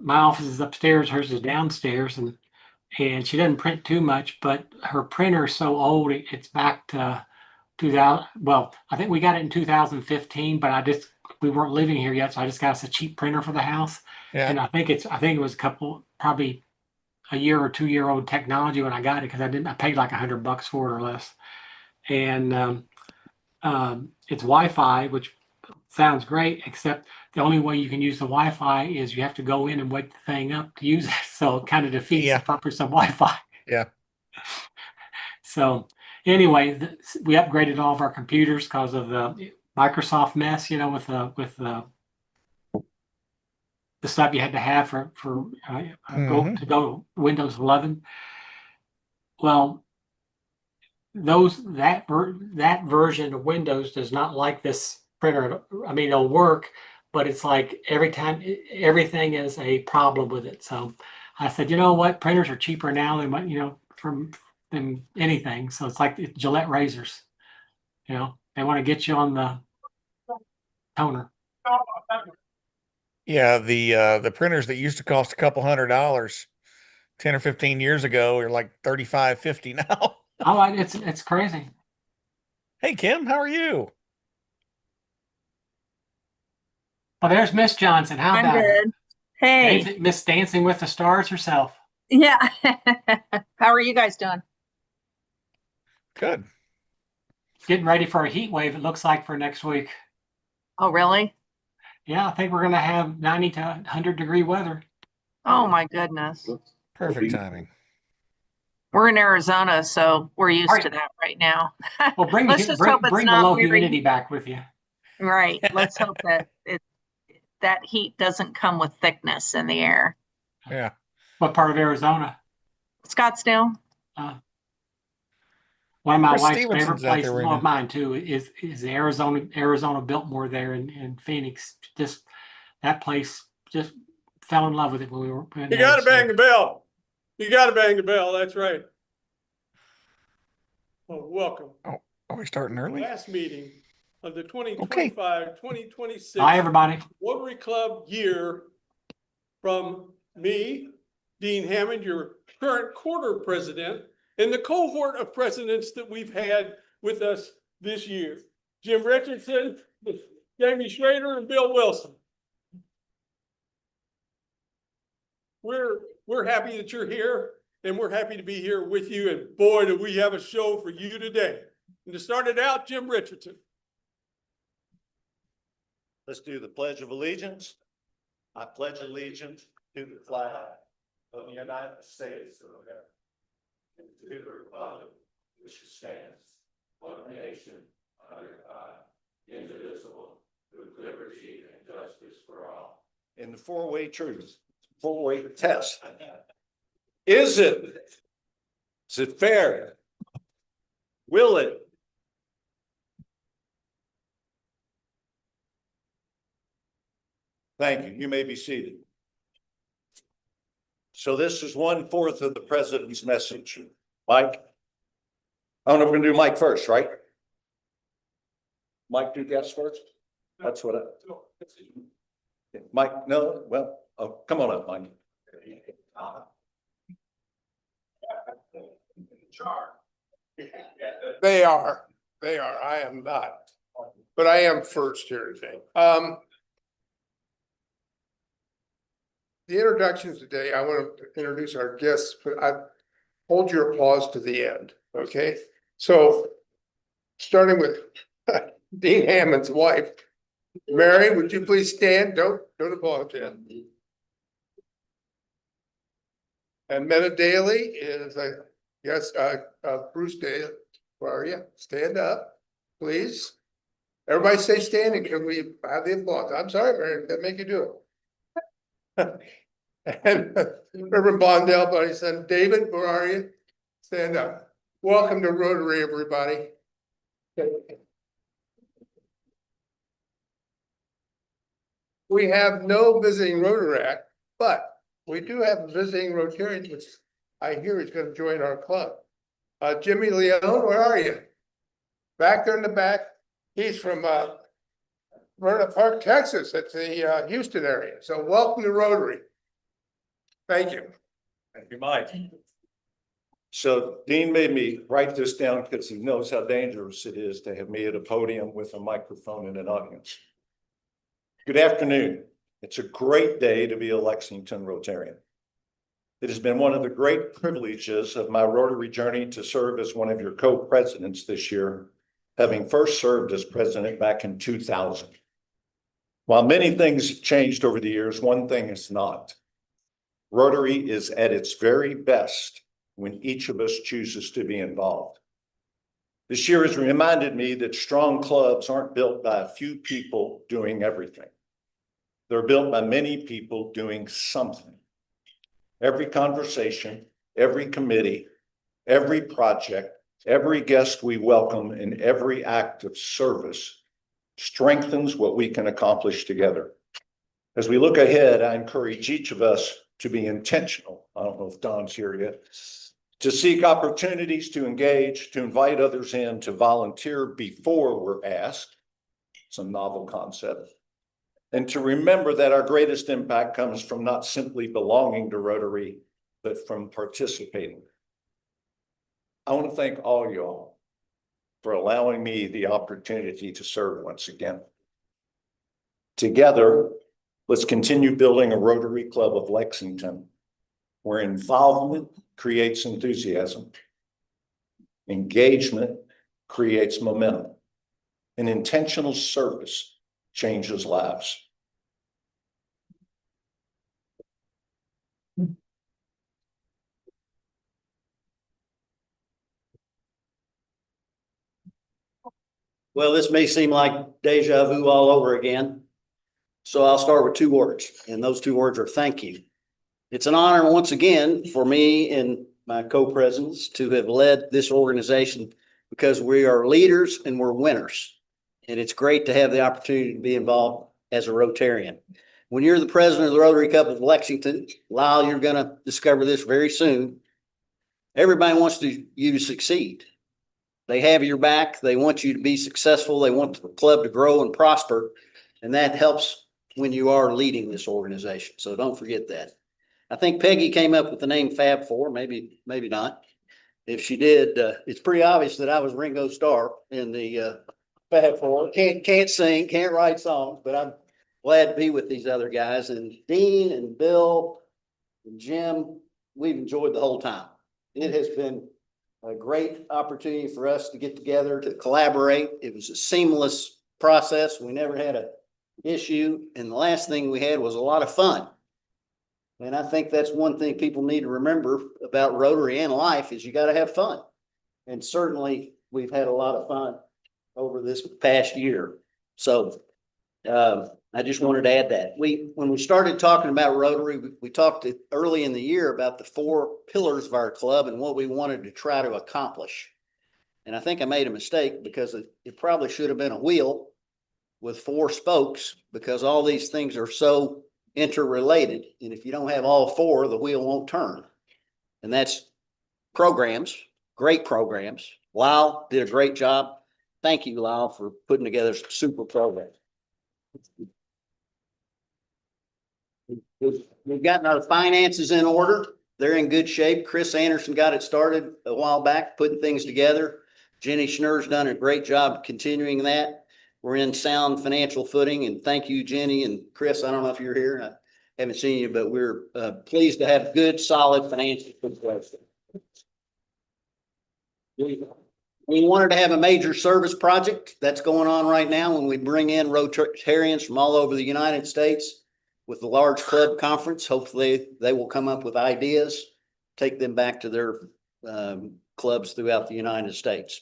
my office is upstairs, hers is downstairs, and she doesn't print too much, but her printer is so old, it's back to 2000. Well, I think we got it in 2015, but we weren't living here yet, so I just got us a cheap printer for the house. Yeah. And I think it was a couple, probably a year or 2 year old technology when I got it because I paid like $100 for it or less. And it's Wi-Fi, which sounds great, except the only way you can use the Wi-Fi is you have to go in and wake the thing up to use it. So it kind of defeats the Yeah. purpose of Wi-Fi. Yeah. So anyway, we upgraded all of our computers because of the Microsoft mess, with the stuff you had to have for Hmm. to go Windows 11. Well, that version of Windows does not like this printer. I mean, it'll work, but it's like every time everything is a problem with it. So I said, you know what, printers are cheaper now than from than anything. So it's like Gillette razors. They want to get you on the toner. Yeah. The printers that used to cost a couple $100 10 or 15 years ago are like 35, 50 now. Oh, it's crazy. Hey Kim, how are you? Well, there's Miss Johnson. How I'm about her? good. Hey, Miss Dancing with the Stars herself. yeah. How are you guys doing? Good. Getting ready for a heat wave, it looks like, for next week. Oh, really? Yeah, I think we're going to have 90 to 100-degree weather. Oh, my goodness. Perfect timing. We're in Arizona, so we're All used right. to that right now. Well, Let's just hope it's bring the not low very humidity back with you. right. Let's hope that that heat doesn't come with thickness in the air. Yeah. What part of Arizona? Scottsdale? Uh, One of my Chris wife's favorite Stevenson's out there places, right one of now. mine too, is Arizona Biltmore there in Phoenix. Just that place, just fell in love with it when we were in You there. got to bang the bell. You got to bang the bell. That's right. Well, welcome. Oh, are we starting early? Last meeting of the 2025-2026 Bye, everybody. Rotary Club year from me, Dean Hammond, your current quarter president, and the cohort of presidents that we've had with us this year. Jim Richardson, Jamie Schrader, and Bill Wilson. We're happy that you're here, and we're happy to be here with you. And boy, do we have a show for you today. And to start it out, Jim Richardson. Let's do the Pledge of Allegiance. I pledge allegiance to the flag of the United States of America and to the republic which stands one nation under God, indivisible, with liberty and justice for all. In the four-way truth, four-way test. Is it fair? Will it? Thank you. You may be seated. So this is 1/4 of the president's message. Mike? I don't know if we're gonna do Mike first, right? Mike do guests first? That's what Mike, no, well, oh, come on up, Mike. They are. I am not. But I am first here today. The introductions today, I want to introduce our guests, but I hold your applause to the end, okay? So, starting with Dean Hammond's wife, Mary, would you please stand? Don't apologize. And Meta Daly is Bruce Daly. Where are you? Stand up, please. Everybody stay standing because we have the applause. I'm sorry, Mary, that make you do it. And Reverend Blondell, buddy son David, where are you? Stand up. Welcome to Rotary, everybody. We have no visiting Rotaract, but we do have a visiting Rotarian, which I hear is going to join our club. Jimmy Leone, where are you? Back there in the back. He's from Vernon Park, Texas. It's the Houston area. So welcome to Rotary. Thank you. Thank you, Mike. So Dean made me write this down because he knows how dangerous it is to have me at a podium with a microphone and an audience. Good afternoon. It's a great day to be a Lexington Rotarian. It has been one of the great privileges of my Rotary journey to serve as one of your co-presidents this year, having first served as president back in 2000. While many things have changed over the years, one thing is not. Rotary is at its very best when each of us chooses to be involved. This year has reminded me that strong clubs aren't built by a few people doing everything. They're built by many people doing something. Every conversation, every committee, every project, every guest we welcome, and every act of service strengthens what we can accomplish together. As we look ahead, I encourage each of us to be intentional. I don't know if Don's here yet. To seek opportunities to engage, to invite others in, to volunteer before we're asked. It's a novel concept. And to remember that our greatest impact comes from not simply belonging to Rotary, but from participating. I want to thank all y'all for allowing me the opportunity to serve once again. Together, let's continue building a Rotary Club of Lexington, where involvement creates enthusiasm, engagement creates momentum, and intentional service changes lives. Well, this may seem like deja vu all over again. So I'll start with 2 words, and those 2 words are thank you. It's an honor once again for me and my co-presidents to have led this organization because we are leaders and we're winners. And it's great to have the opportunity to be involved as a Rotarian. When you're the president of the Rotary Club of Lexington, Lyle, you're going to discover this very soon. Everybody wants you to succeed. They have your back. They want you to be successful. They want the club to grow and prosper. And that helps when you are leading this organization. So don't forget that. I think Peggy came up with the name Fab Four, maybe not. If she did, it's pretty obvious that I was Ringo Starr in the Fab Four. Can't sing, can't write songs, but I'm glad to be with these other guys. And Dean and Bill and Jim, we've enjoyed the whole time. It has been a great opportunity for us to get together, to collaborate. It was a seamless process. We never had an issue. And the last thing we had was a lot of fun. And I think that's one thing people need to remember about Rotary and life is you got to have fun. And certainly we've had a lot of fun over this past year. So I just wanted to add that. When we started talking about Rotary, we talked early in the year about the 4 pillars of our club and what we wanted to try to accomplish. And I think I made a mistake because it probably should have been a wheel with 4 spokes because all these things are so interrelated. And if you don't have all 4, the wheel won't turn. And that's programs, great programs. Lyle did a great job. Thank you, Lyle, for putting together some super programs. We've gotten our finances in order. They're in good shape. Chris Anderson got it started a while back, putting things together. Jenny Schnurr's done a great job continuing that. We're in sound financial footing, and thank you, Jenny and Chris. I don't know if you're here. I haven't seen you, but we're pleased to have good, solid financial situation. We wanted to have a major service project that's going on right now when we bring in Rotarians from all over the United States with the large club conference. Hopefully they will come up with ideas, take them back to their clubs throughout the United States.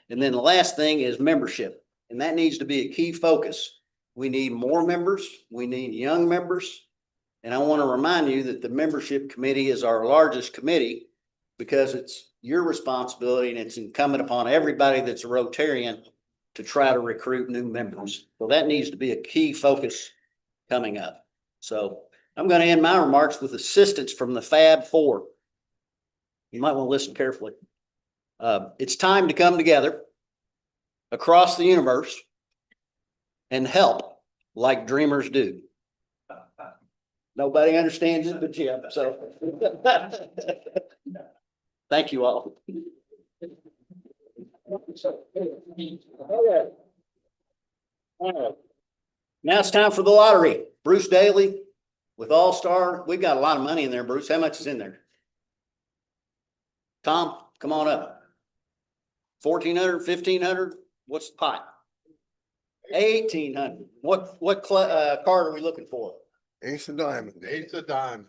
And then the last thing is membership. And that needs to be a key focus. We need more members. We need young members. And I want to remind you that the membership committee is our largest committee because it's your responsibility and it's incumbent upon everybody that's a Rotarian to try to recruit new members. So that needs to be a key focus coming up. So I'm going to end my remarks with assistance from the Fab Four. You might want to listen carefully. It's time to come together across the universe and help like dreamers do. Nobody understands it but Jim, so. Thank you all. All right. Now it's time for the lottery. Bruce Daly with All Star. We've got a lot of money in there, Bruce. How much is in there? Tom, come on up. 1,400, 1,500. What's the pot? 1,800. What card are we looking for? Ace of diamond. Ace of diamond.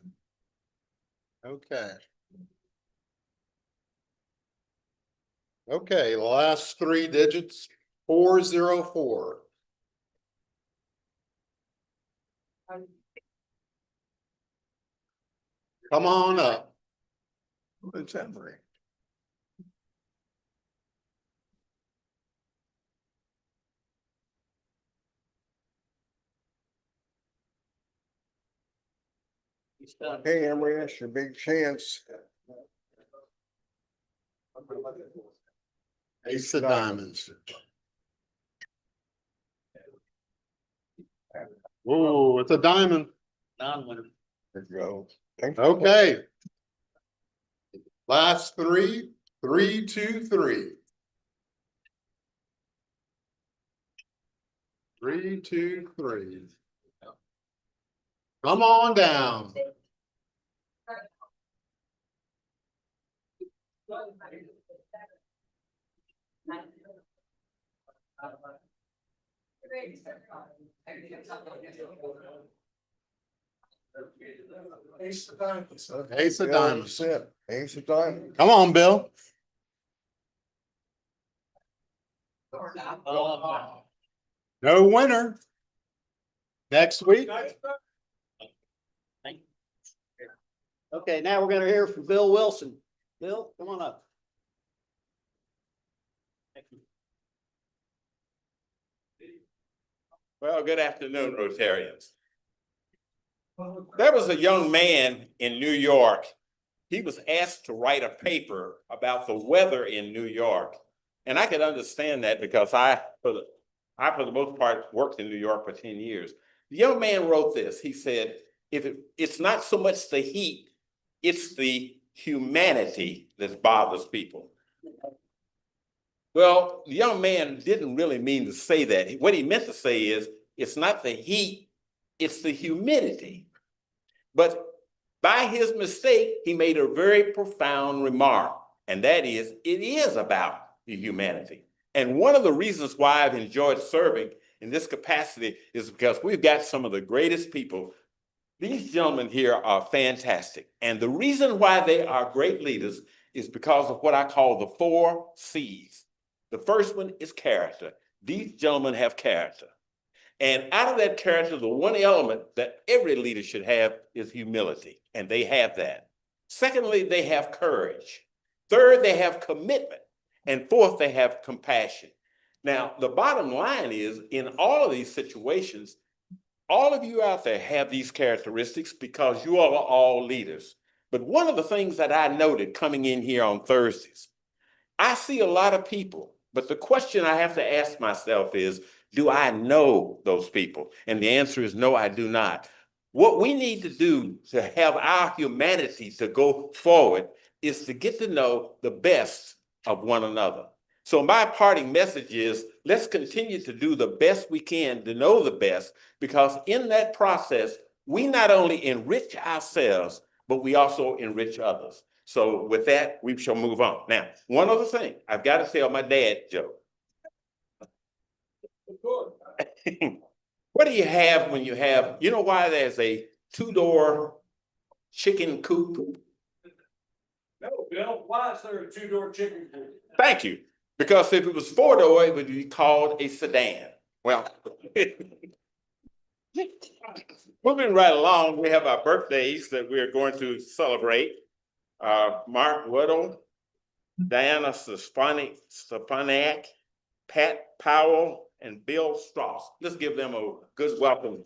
Okay. Okay, last three digits, 404. Come on up. What's that for? Hey, Emery, that's your big chance. Ace of diamonds. Whoa, it's a diamond. Non-winner. There you go. Thanks. Okay. Last three, 323. 323. Come on down. Ace of diamonds. Ace of diamonds. Ace of diamonds. Come on, Bill. No winner. Next week. Okay, now we're gonna hear from Bill Wilson. Bill, come on up. Well, good afternoon, Rotarians. There was a young man in New York. He was asked to write a paper about the weather in New York. And I could understand that because I, for the most part, worked in New York for 10 years. The young man wrote this. He said, it's not so much the heat, it's the humanity that bothers people. Well, the young man didn't really mean to say that. What he meant to say is, it's not the heat, it's the humidity. But by his mistake, he made a very profound remark, and that is, it is about the humanity. And one of the reasons why I've enjoyed serving in this capacity is because we've got some of the greatest people. These gentlemen here are fantastic. And the reason why they are great leaders is because of what I call the 4 C's. The first one is character. These gentlemen have character. And out of that character, the one element that every leader should have is humility, and they have that. Secondly, they have courage. Third, they have commitment. And fourth, they have compassion. Now, the bottom line is, in all of these situations, all of you out there have these characteristics because you are all leaders. But one of the things that I noted coming in here on Thursdays, I see a lot of people, but the question I have to ask myself is, do I know those people? And the answer is no, I do not. What we need to do to have our humanity to go forward is to get to know the best of one another. So my parting message is, let's continue to do the best we can to know the best, because in that process, we not only enrich ourselves, but we also enrich others. So with that, we shall move on. Now, one other thing, I've got to tell my dad joke. What do you have when you have, you know why there's a 2-door chicken coop? No, Bill, why is there a 2-door chicken coop? Thank you. Because if it was 4-door, it would be called a sedan. Well, moving right along, we have our birthdays that we're going to celebrate. Mark Whittle, Diana Stepaniak, Pat Powell, and Bill Strauss. Let's give them a good welcome.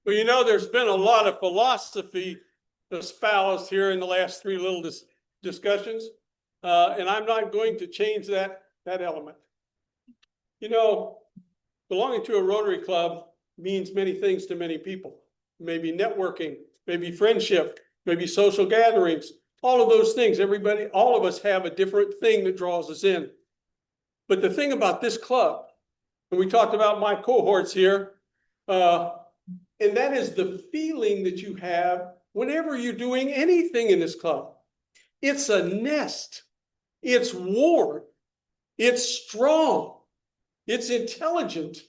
Well, you know, there's been a lot of philosophy espoused here in the last 3 little discussions. and I'm not going to change that element. You know, belonging to a Rotary Club means many things to many people. Maybe networking, maybe friendship, maybe social gatherings, all of those things. Everybody, all of us have a different thing that draws us in. But the thing about this club, and we talked about my cohorts here, and that is the feeling that you have whenever you're doing anything in this club. It's a nest. It's warm. It's strong. It's intelligent.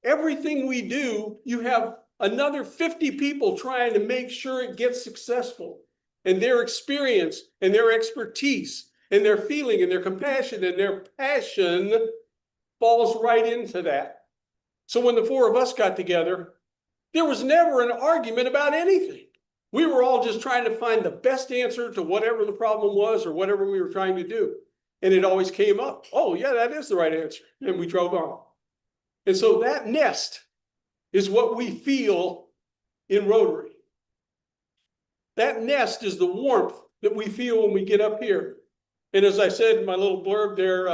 Everything we do, you have another 50 people trying to make sure it gets successful. And their experience and their expertise and their feeling and their compassion and their passion falls right into that. So when the four of us got together, there was never an argument about anything. We were all just trying to find the best answer to whatever the problem was or whatever we were trying to do. And it always came up. Oh, yeah, that is the right answer. And we drove on. And so that nest is what we feel in Rotary. That nest is the warmth that we feel when we get up here. And as I said in my little blurb there,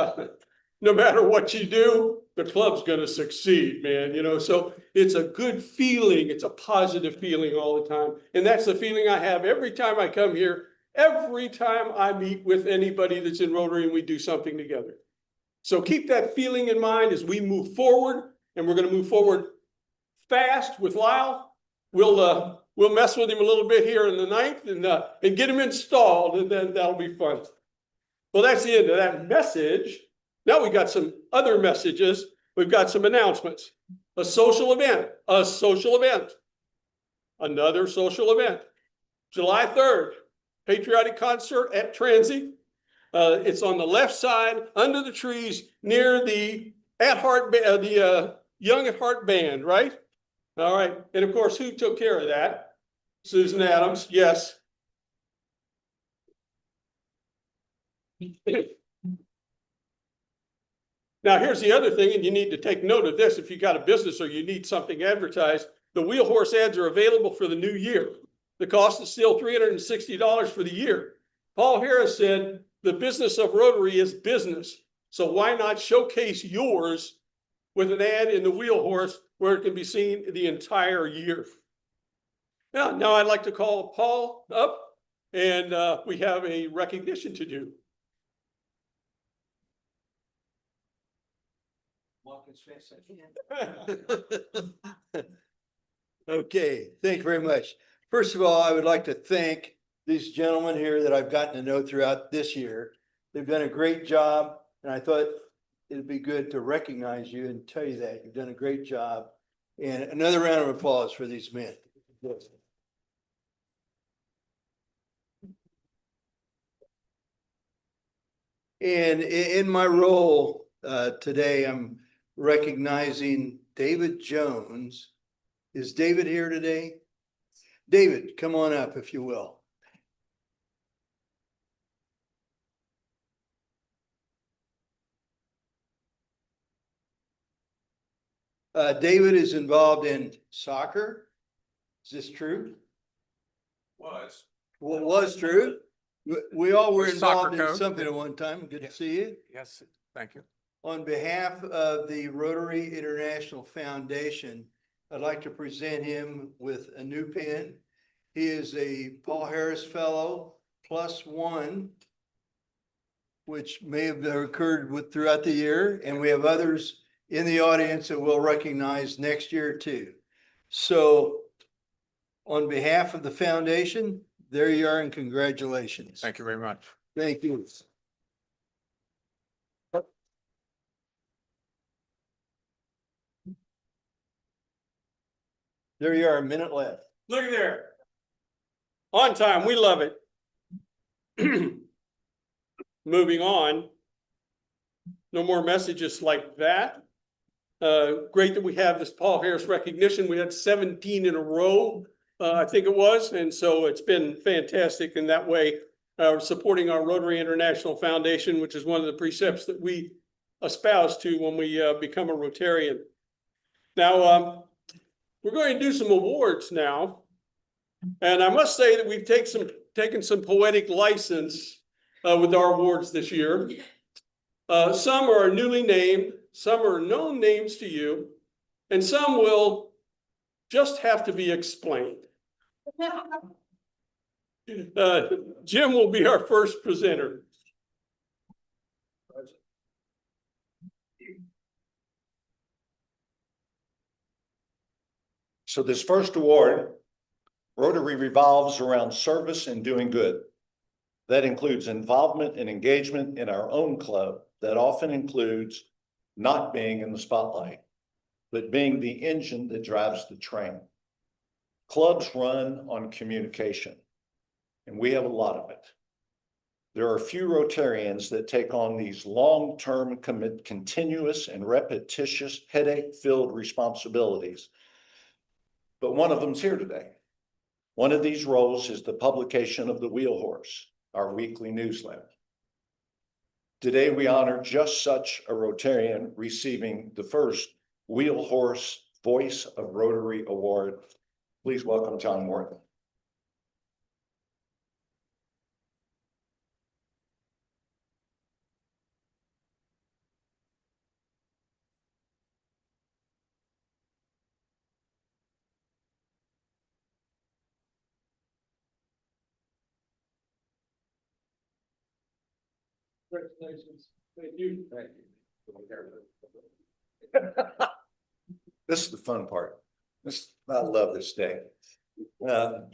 no matter what you do, the club's going to succeed, man. You know, so it's a good feeling. It's a positive feeling all the time. And that's the feeling I have every time I come here, every time I meet with anybody that's in Rotary and we do something together. So keep that feeling in mind as we move forward, and we're going to move forward fast with Lyle. We'll mess with him a little bit here in the ninth and get him installed, and then that'll be fun. Well, that's the end of that message. Now we got some other messages. We've got some announcements. A social event, another social event. July 3rd, patriotic concert at Transy. It's on the left side, under the trees, near the Young at Heart Band, right? All right. And of course, who took care of that? Susan Adams, yes. Now, here's the other thing, and you need to take note of this if you got a business or you need something advertised. The Wheel Horse ads are available for the new year. The cost is still $360 for the year. Paul Harris said, the business of Rotary is business. So why not showcase yours with an ad in the Wheel Horse where it can be seen the entire year? Now I'd like to call Paul up, and we have a recognition to do. Okay, thank you very much. First of all, I would like to thank these gentlemen here that I've gotten to know throughout this year. They've done a great job, and I thought it'd be good to recognize you and tell you that you've done a great job. And another round of applause for these men. And in my role today, I'm recognizing David Jones. Is David here today? David, come on up if you will. David is involved in soccer. Is this true? Was. Well, it was true. We all were Soccer involved in coach. something at one time. Good to see you. Yes, thank you. On behalf of the Rotary International Foundation, I'd like to present him with a new pen. He is a Paul Harris Fellow +1, which may have occurred throughout the year, and we have others in the audience that we'll recognize next year too. So on behalf of the foundation, there you are, and congratulations. Thank you very much. Thank you. There you are, a minute left. Look at there. On time, we love it. Moving on. No more messages like that. Great that we have this Paul Harris recognition. We had 17 in a row, I think it was. And so it's been fantastic in that way, supporting our Rotary International Foundation, which is one of the precepts that we espouse to when we become a Rotarian. Now, we're going to do some awards now. And I must say that we've taken some poetic license with our awards this year. Some are newly named, some are known names to you, and some will just have to be explained. Jim will be our first presenter. So this first award, Rotary revolves around service and doing good. That includes involvement and engagement in our own club that often includes not being in the spotlight, but being the engine that drives the train. Clubs run on communication, and we have a lot of it. There are few Rotarians that take on these long-term, continuous and repetitious headache-filled responsibilities. But one of them's here today. One of these roles is the publication of the Wheel Horse, our weekly newsletter. Today, we honor just such a Rotarian receiving the first Wheel Horse Voice of Rotary Award. Please welcome John Morton. Congratulations. Thank you. This is the fun part. I love this day. The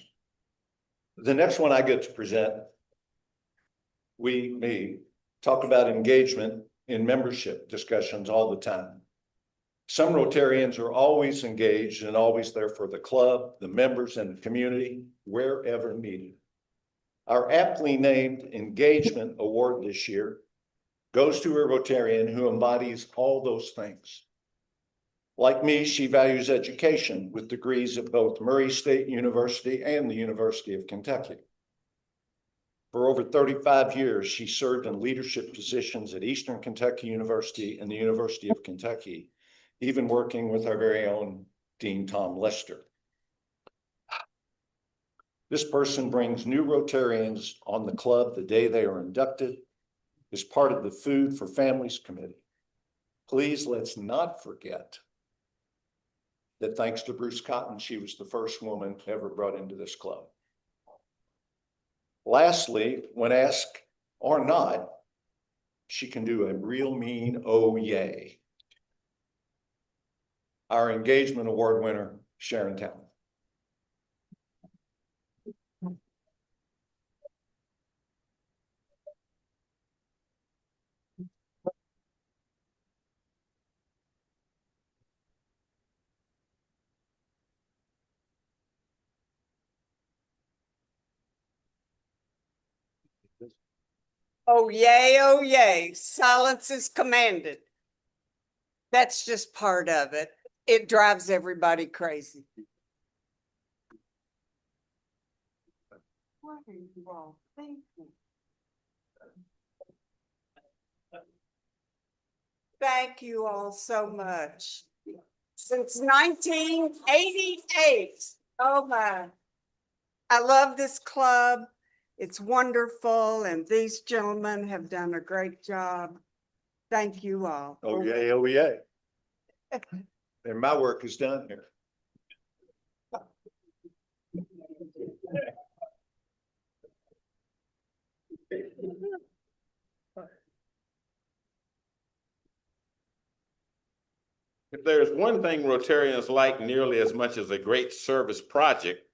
next one I get to present, we talk about engagement in membership discussions all the time. Some Rotarians are always engaged and always there for the club, the members, and the community, wherever needed. Our aptly named Engagement Award this year goes to a Rotarian who embodies all those things. Like me, she values education with degrees at both Murray State University and the University of Kentucky. For over 35 years, she served in leadership positions at Eastern Kentucky University and the University of Kentucky, even working with our very own Dean Tom Lester. This person brings new Rotarians on the club the day they are inducted as part of the Food for Families Committee. Please let's not forget that thanks to Bruce Cotton, she was the first woman ever brought into this club. Lastly, when asked or not, she can do a real mean oh yay. Our Engagement Award winner, Sharon Town. Oh, yay, silence is commanded. That's just part of it. It drives everybody crazy. What are you all thinking? Thank you all so much. Since 1988, oh my. I love this club. It's wonderful, and these gentlemen have done a great job. Thank you all. Oh yay, oh yay. And my work is done here. If there's one thing Rotarians like nearly as much as a great service project,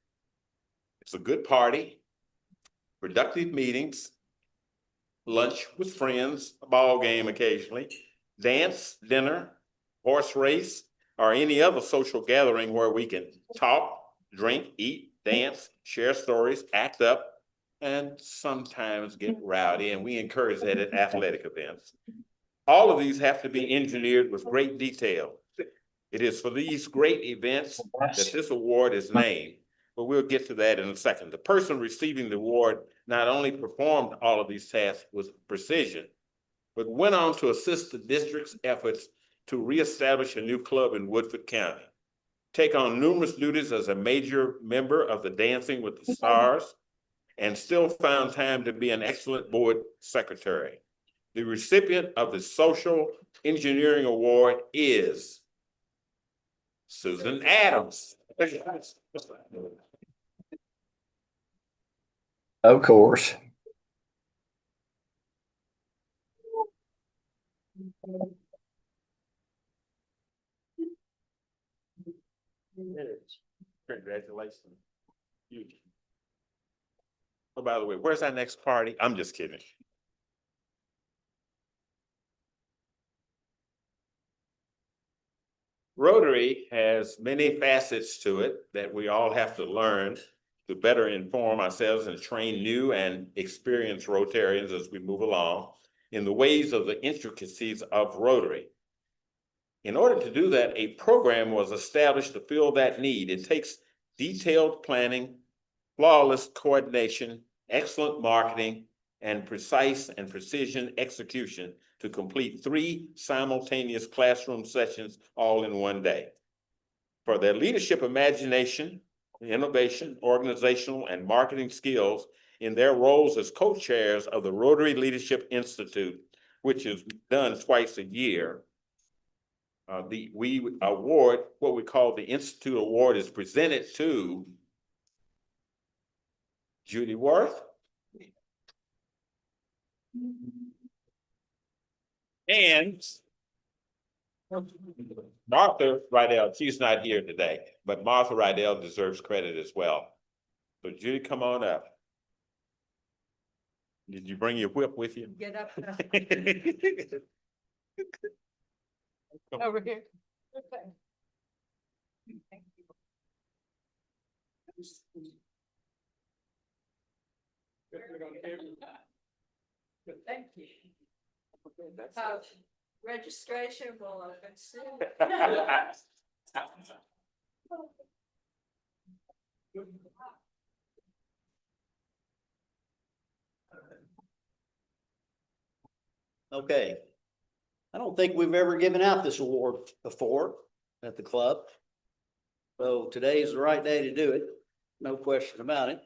it's a good party, productive meetings, lunch with friends, a ball game occasionally, dance, dinner, horse race, or any other social gathering where we can talk, drink, eat, dance, share stories, act up, and sometimes get rowdy, and we encourage that at athletic events. All of these have to be engineered with great detail. It is for these great events that this award is named, but we'll get to that in a second. The person receiving the award not only performed all of these tasks with precision, but went on to assist the district's efforts to reestablish a new club in Woodford County, take on numerous duties as a major member of the Dancing with the Stars, and still found time to be an excellent board secretary. The recipient of the Social Engineering Award is Susan Adams. Of course. Congratulations. Huge. Oh, by the way, where's our next party? I'm just kidding. Rotary has many facets to it that we all have to learn to better inform ourselves and train new and experienced Rotarians as we move along in the ways of the intricacies of Rotary. In order to do that, a program was established to fill that need. It takes detailed planning, flawless coordination, excellent marketing, and precise and precision execution to complete 3 simultaneous classroom sessions all in one day. For their leadership imagination, innovation, organizational, and marketing skills in their roles as co-chairs of the Rotary Leadership Institute, which is done twice a year, we award what we call the Institute Award is presented to Judy Worth and Martha Rydell. She's not here today, but Martha Rydell deserves credit as well. So Judy, come on up. Did you bring your whip with you? Get up. Over here. Thank you. Registration will open soon. Okay. I don't think we've ever given out this award before at the club. So today is the right day to do it. No question about it.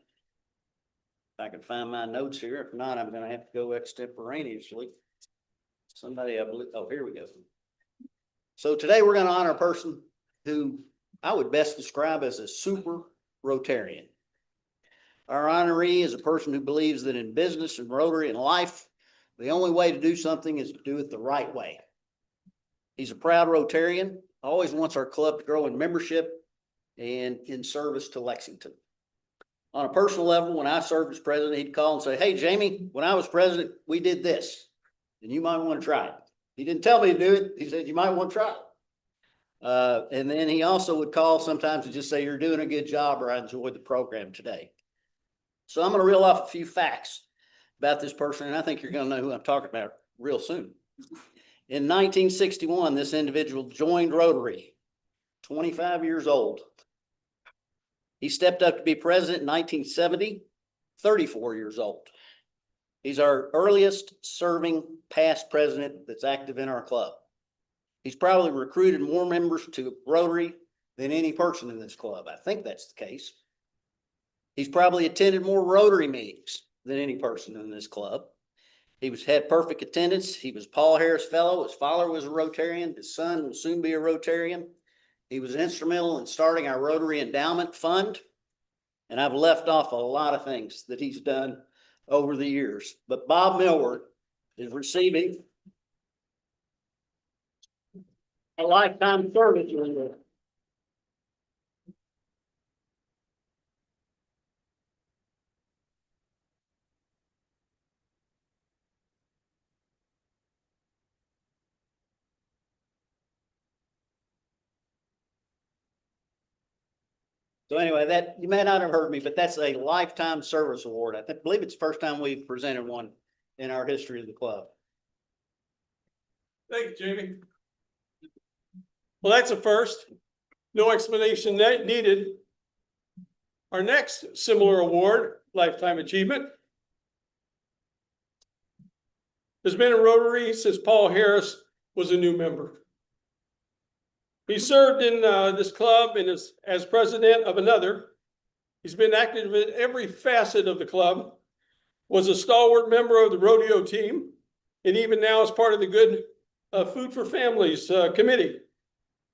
If I can find my notes here. If not, I'm gonna have to go extemporaneously. Somebody, I believe, oh, here we go. So today we're gonna honor a person who I would best describe as a super Rotarian. Our honoree is a person who believes that in business and Rotary and life, the only way to do something is to do it the right way. He's a proud Rotarian, always wants our club to grow in membership and in service to Lexington. On a personal level, when I served as president, he'd call and say, "Hey, Jamie, when I was president, we did this, and you might want to try it." He didn't tell me to do it. He said, "You might want to try it." And then he also would call sometimes and just say, "You're doing a good job," or "I enjoyed the program today." So I'm going to reel off a few facts about this person, and I think you're going to know who I'm talking about real soon. In 1961, this individual joined Rotary, 25 years old. He stepped up to be president in 1970, 34 years old. He's our earliest serving past president that's active in our club. He's probably recruited more members to Rotary than any person in this club. I think that's the case. He's probably attended more Rotary meetings than any person in this club. He had perfect attendance. He was Paul Harris Fellow. His father was a Rotarian. His son will soon be a Rotarian. He was instrumental in starting our Rotary Endowment Fund. And I've left off a lot of things that he's done over the years. But Bob Millward is receiving a lifetime service award. So anyway, that you may not have heard me, but that's a lifetime service award. I believe it's the first time we've presented one in our history of the club. Thank you, Jamie. Well, that's a first. No explanation needed. Our next similar award, Lifetime Achievement, has been in Rotary since Paul Harris was a new member. He served in this club and as president of another He's been active in every facet of the club, was a stalwart member of the rodeo team, and even now is part of the Good Food for Families Committee.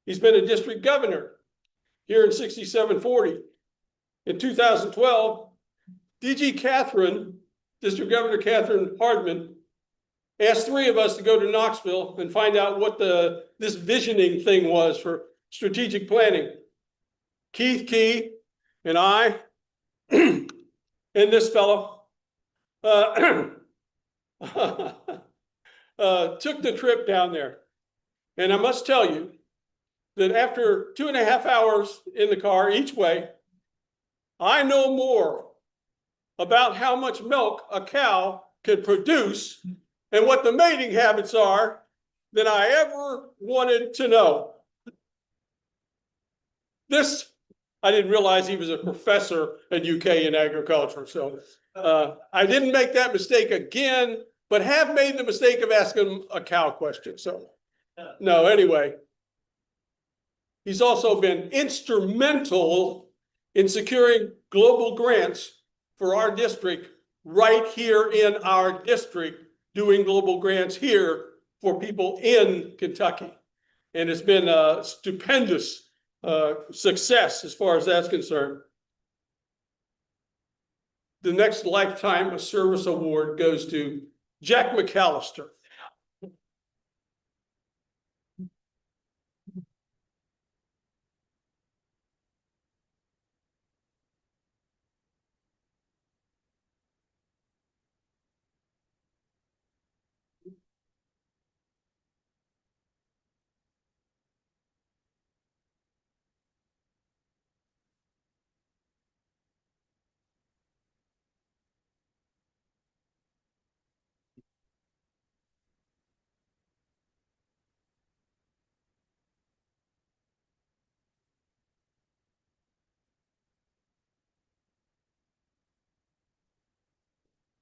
He's been a district governor here in 6740. In 2012, DG Catherine, District Governor Catherine Hardman, asked 3 of us to go to Knoxville and find out what this visioning thing was for strategic planning. Keith Key and I and this fellow took the trip down there. And I must tell you that after 2.5 hours in the car each way, I know more about how much milk a cow can produce and what the mating habits are than I ever wanted to know. This, I didn't realize he was a professor at UK in agriculture. So I didn't make that mistake again, but have made the mistake of asking him a cow question. So no, anyway. He's also been instrumental in securing global grants for our district right here in our district, doing global grants here for people in Kentucky. And it's been a stupendous success as far as that's concerned. The next Lifetime of Service Award goes to Jack McAllister.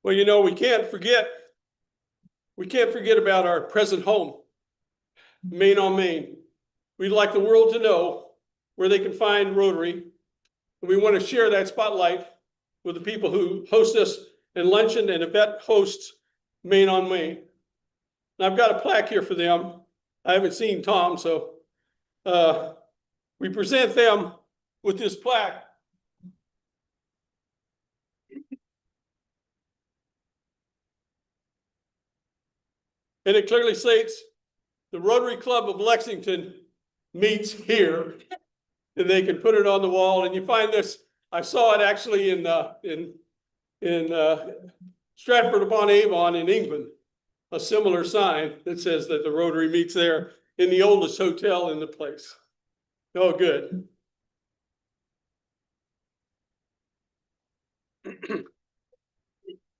Well, you know, we can't forget about our present home, Main on Main. We'd like the world to know where they can find Rotary. And we want to share that spotlight with the people who host us in luncheon and Yvette hosts Main on Main. And I've got a plaque here for them. I haven't seen Tom, so we present them with this plaque. And it clearly states the Rotary Club of Lexington meets here. And they can put it on the wall. And you find this, I saw it actually in Stratford-upon-Avon in England, a similar sign that says that the Rotary meets there in the oldest hotel in the place. Oh, good.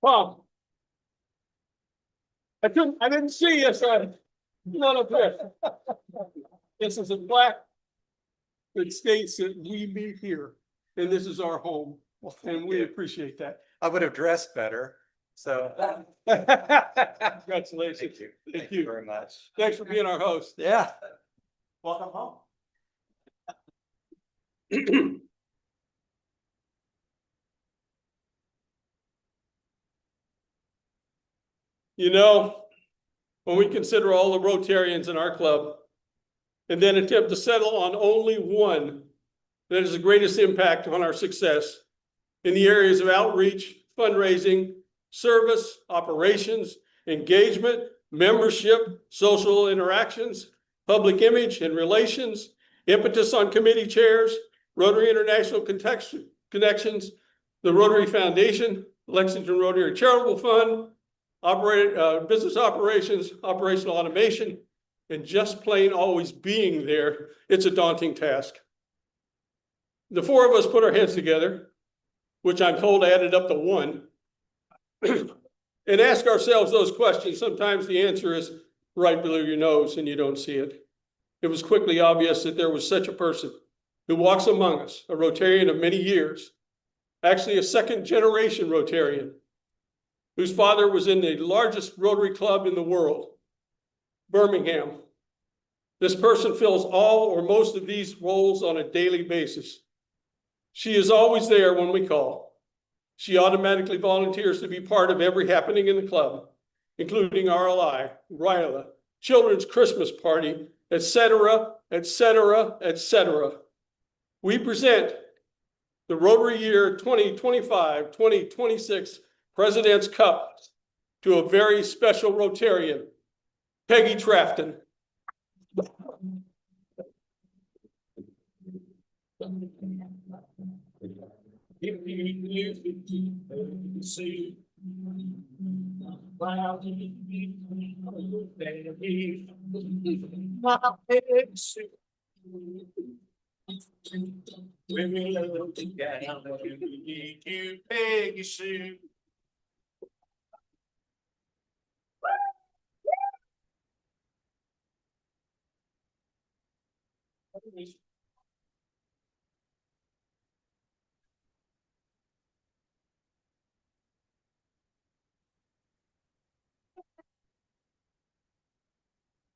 Tom. I didn't see you, son. None of this. This is a plaque that states that we meet here, and this is our home, and we appreciate that. I would have dressed better, so. Congratulations. Thank you. Thank you very much. Thanks for being our host. Yeah. Welcome home. You know, when we consider all the Rotarians in our club and then attempt to settle on only one that has the greatest impact on our success in the areas of outreach, fundraising, service, operations, engagement, membership, social interactions, public image and relations, impetus on committee chairs, Rotary International Connections, the Rotary Foundation, Lexington Rotary Charitable Fund, business operations, operational automation, and just plain always being there, it's a daunting task. The 4 of us put our heads together, which I'm told added up to 1, and ask ourselves those questions. Sometimes the answer is right below your nose and you don't see it. It was quickly obvious that there was such a person who walks among us, a Rotarian of many years, actually a second-generation Rotarian, whose father was in the largest Rotary club in the world, Birmingham. This person fills all or most of these roles on a daily basis. She is always there when we call. She automatically volunteers to be part of every happening in the club, including RLI, RILA, Children's Christmas Party, etc., etc., etc. We present the Rotary Year 2025-2026 President's Cup to a very special Rotarian, Peggy Trafton.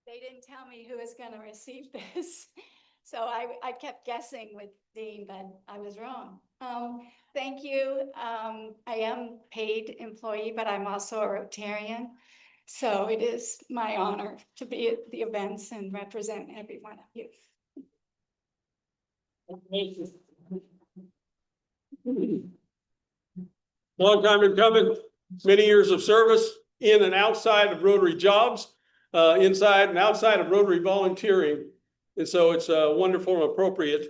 They didn't tell me who was gonna receive this. So I kept guessing with Dean, but I was wrong. Thank you. I am paid employee, but I'm also a Rotarian. So it is my honor to be at the events and represent every one of you. Long time in coming, many years of service in and outside of Rotary jobs, inside and outside of Rotary volunteering. And so it's a wonderful and appropriate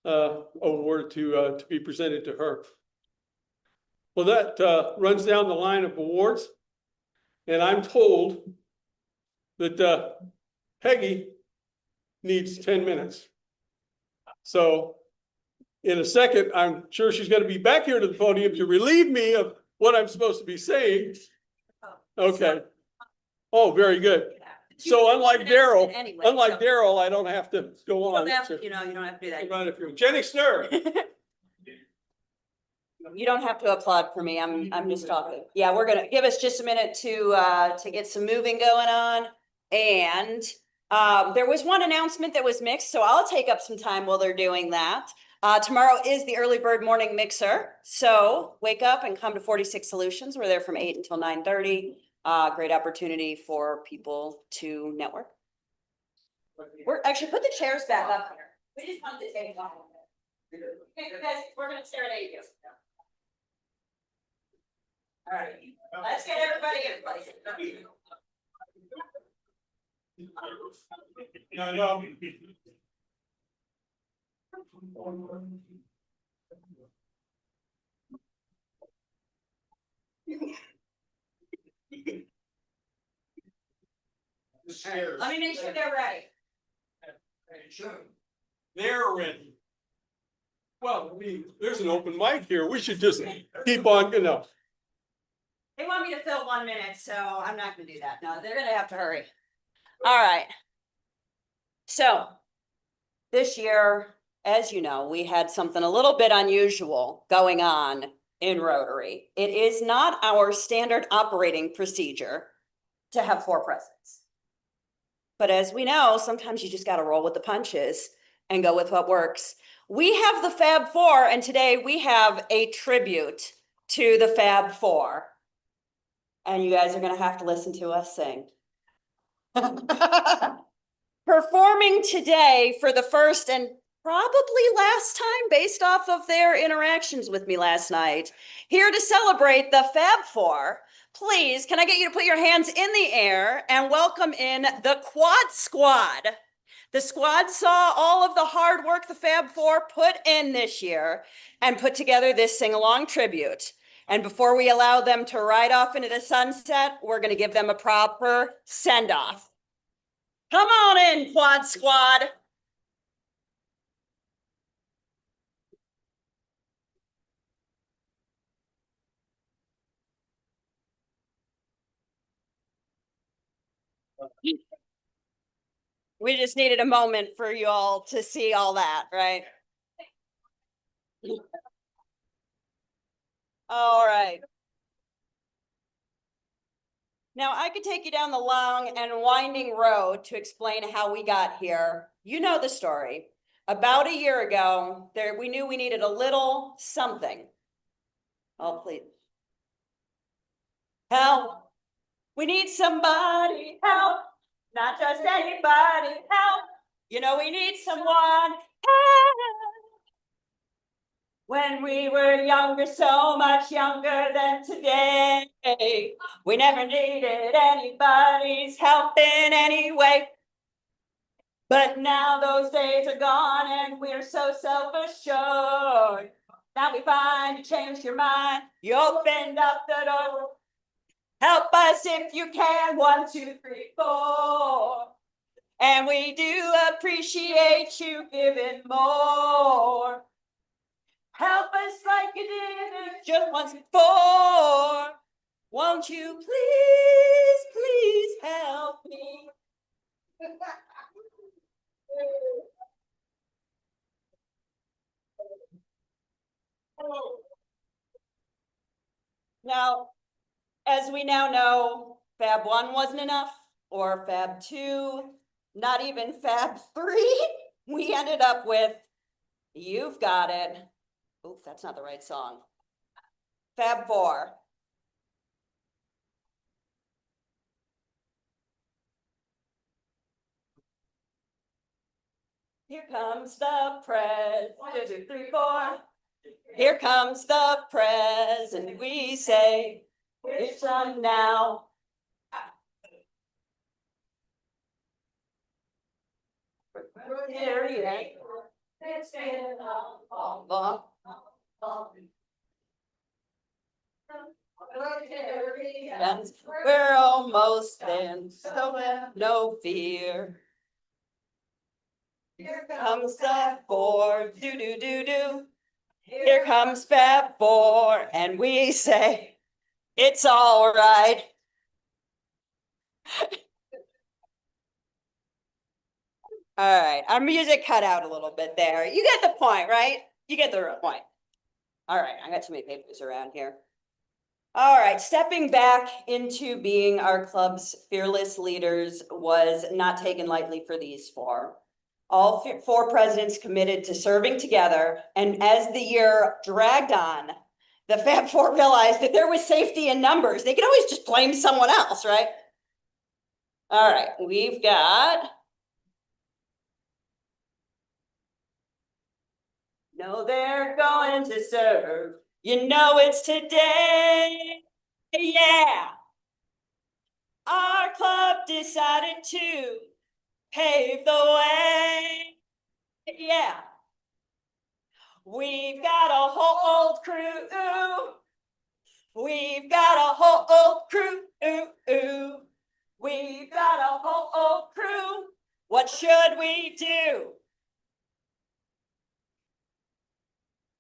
award to be presented to her. Well, that runs down the line of awards. And I'm told that Peggy needs 10 minutes. So in a second, I'm sure she's going to be back here to the podium to relieve me of what I'm supposed to be saying. Okay. Oh, very good. So unlike Daryl, Daryl, I don't have to go on. You don't have to do that. Jenny Snur. You don't have to applaud for me. I'm just talking. Yeah, we're gonna give us just a minute to get some moving going on. And there was one announcement that was mixed, so I'll take up some time while they're doing that. Tomorrow is the early bird morning mixer. So wake up and come to 46 Solutions. We're there from 8 until 9:30. Great opportunity for people to network. We're actually put the chairs back up here. We just wanted to take it off. Okay, guys, we're gonna stare at you. All right, let's get everybody in place. Let me make sure they're ready. They're ready. Well, there's an open mic here. We should just keep on, They want me to fill 1 minute, so I'm not gonna do that. No, they're gonna have to hurry. All right. So this year, as you know, we had something a little bit unusual going on in Rotary. It is not our standard operating procedure to have 4 presidents. But as we know, sometimes you just got to roll with the punches and go with what works. We have the Fab Four, and today we have a tribute to the Fab Four. And you guys are going to have to listen to us sing. Performing today for the first and probably last time, based off of their interactions with me last night, here to celebrate the Fab Four. Please, can I get you to put your hands in the air and welcome in the Quad Squad. The squad saw all of the hard work the Fab Four put in this year and put together this sing-along tribute. And before we allow them to ride off into the sunset, we're going to give them a proper send-off. Come on in, Quad Squad. We just needed a moment for you all to see all that, right? All right. Now I could take you down the long and winding road to explain how we got here. You know the story. About a year ago, we knew we needed a little something. Oh, please. Help. We need somebody help. Not just anybody help. You know, we need someone help. When we were younger, so much younger than today, we never needed anybody's help in any way. But now those days are gone and we're so self-assured. Now we find you changed your mind, you opened up the door. Help us if you can, 1, 2, 3, 4. And we do appreciate you giving more. Help us like you did it just once before. Won't you please, please help me? Now, as we now know, Fab 1 wasn't enough, or Fab 2, not even Fab 3. We ended up with You've Got It. Oof, that's not the right song. Fab 4. Here comes the prez. 1, 2, 3, 4. Here comes the prez, and we say, it's on now. It's been a long. We're almost there, so no fear. Here comes the 4, do do do do. Here comes Fab 4, and we say, it's all right. All right, our music cut out a little bit there. You get the point, right? You get the point. All right, I got too many papers around here. All right, stepping back into being our club's fearless leaders was not taken lightly for these 4. All 4 presidents committed to serving together, and as the year dragged on, the Fab 4 realized that there was safety in numbers. They could always just blame someone else, right? All right, we've got... No, they're going to serve. You know it's today. Yeah. Our club decided to pave the way. Yeah. We've got a whole old crew. We've got a whole old crew. We've got a whole old crew. What should we do?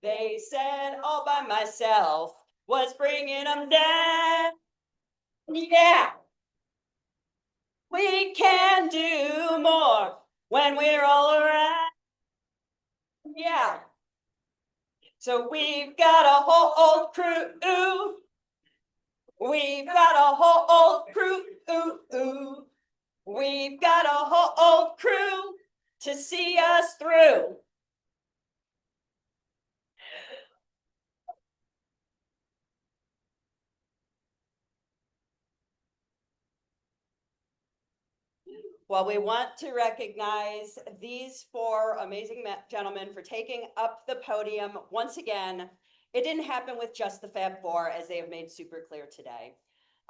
They said all by myself was bringing them down. Yeah. We can do more when we're all around. Yeah. So we've got a whole old crew. We've got a whole old crew. We've got a whole old crew to see us through. Well, we want to recognize these 4 amazing gentlemen for taking up the podium once again. It didn't happen with just the Fab 4, as they have made super clear today.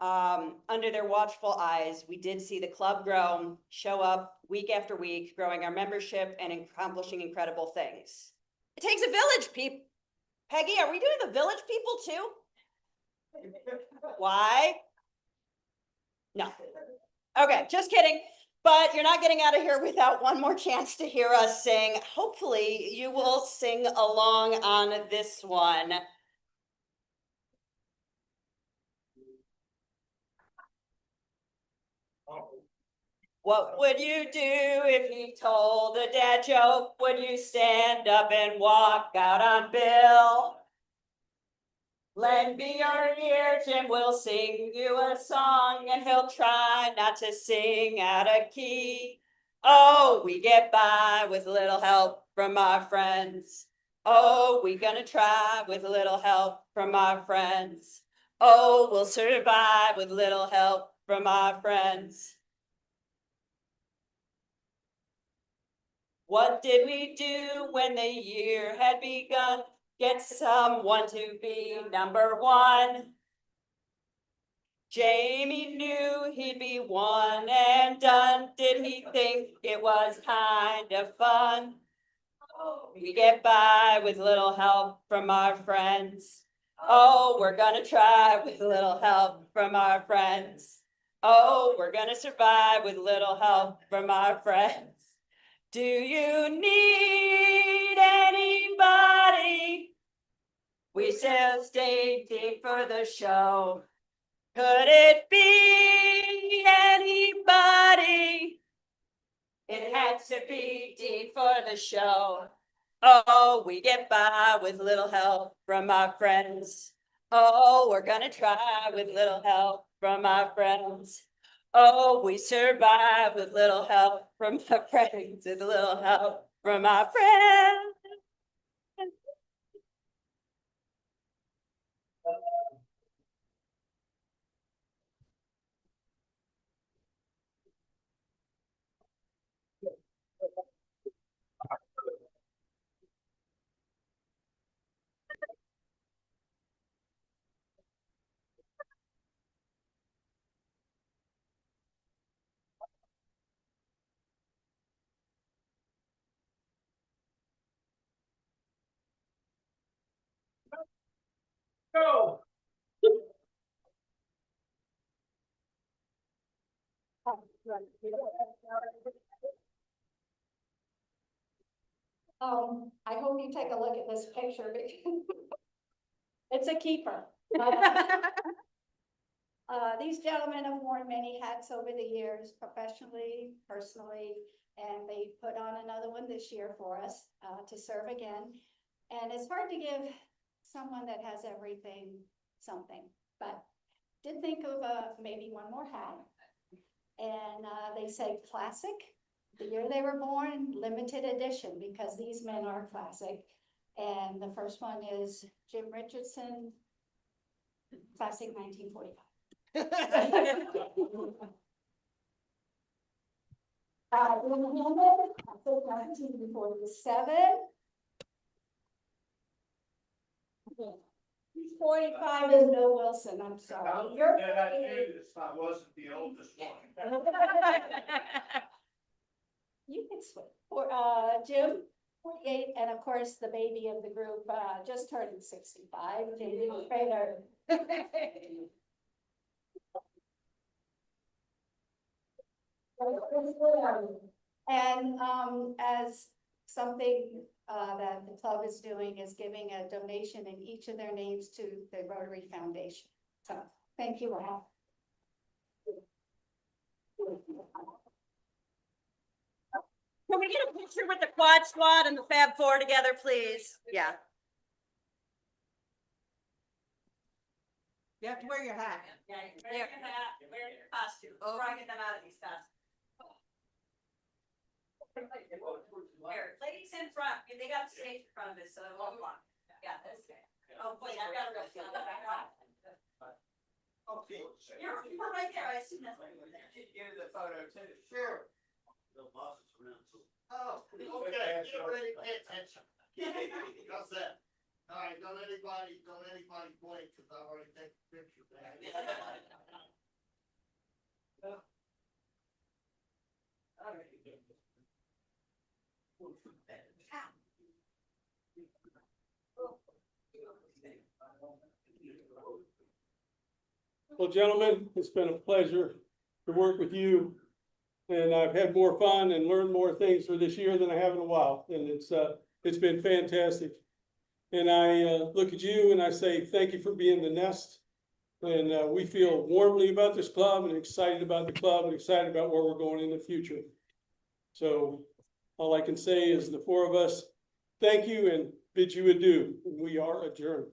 Under their watchful eyes, we did see the club grow, show up week after week, growing our membership and accomplishing incredible things. It takes a village, people. Peggy, are we doing the village people too? Why? No. Okay, just kidding. But you're not getting out of here without one more chance to hear us sing. Hopefully you will sing along on this one. What would you do if he told a dad joke? Would you stand up and walk out on Bill? Lend me your ear, Jim will sing you a song, and he'll try not to sing out of key. Oh, we get by with little help from our friends. Oh, we gonna try with a little help from our friends. Oh, we'll survive with little help from our friends. What did we do when the year had begun? Get someone to be number one. Jamie knew he'd be one and done. Did he think it was kind of fun? We get by with little help from our friends. Oh, we're gonna try with little help from our friends. Oh, we're gonna survive with little help from our friends. Do you need anybody? We still stay deep for the show. Could it be anybody? It had to be Dean for the show. Oh, we get by with little help from our friends. Oh, we're gonna try with little help from our friends. Oh, we survive with little help from our friends, with little help from our friends. Go. I hope you take a look at this picture because it's a keeper. These gentlemen have worn many hats over the years, professionally, personally, and they put on another one this year for us to serve again. And it's hard to give someone that has everything something, but did think of maybe one more hat. And they say classic, the year they were born, limited edition, because these men are classic. And the first one is Jim Richardson, classic 1945. 1947. 45 is Bill Wilson, I'm sorry. I wasn't the oldest one. You can switch. For Jim, 48, and of course, the baby of the group, just turning 65, Jamie Trader. And as something that the club is doing is giving a donation in each of their names to the Rotary Foundation. So thank you all. Can we get a picture with the quad squad and the Fab Four together, please? Yeah. You have to wear your hat. Yeah, wear your hat, wear your costume. Oh, I get them out of these costumes. Here, ladies in front, they got the stage in front of us, so it won't block. Yeah, that's good. Oh, wait, I gotta go. You're right there, I see that. Get the photo too. Sure. Oh, okay, get ready, pay attention. How's that? All right, don't anybody blink, cause I've already taken a picture. All right. Well, gentlemen, it's been a pleasure to work with you. And I've had more fun and learned more things for this year than I have in a while. And it's been fantastic. And I look at you and I say, thank you for being the nest. And we feel warmly about this club and excited about the club and excited about where we're going in the future. So all I can say is the four of us, thank you and bid you adieu. We are adjourned.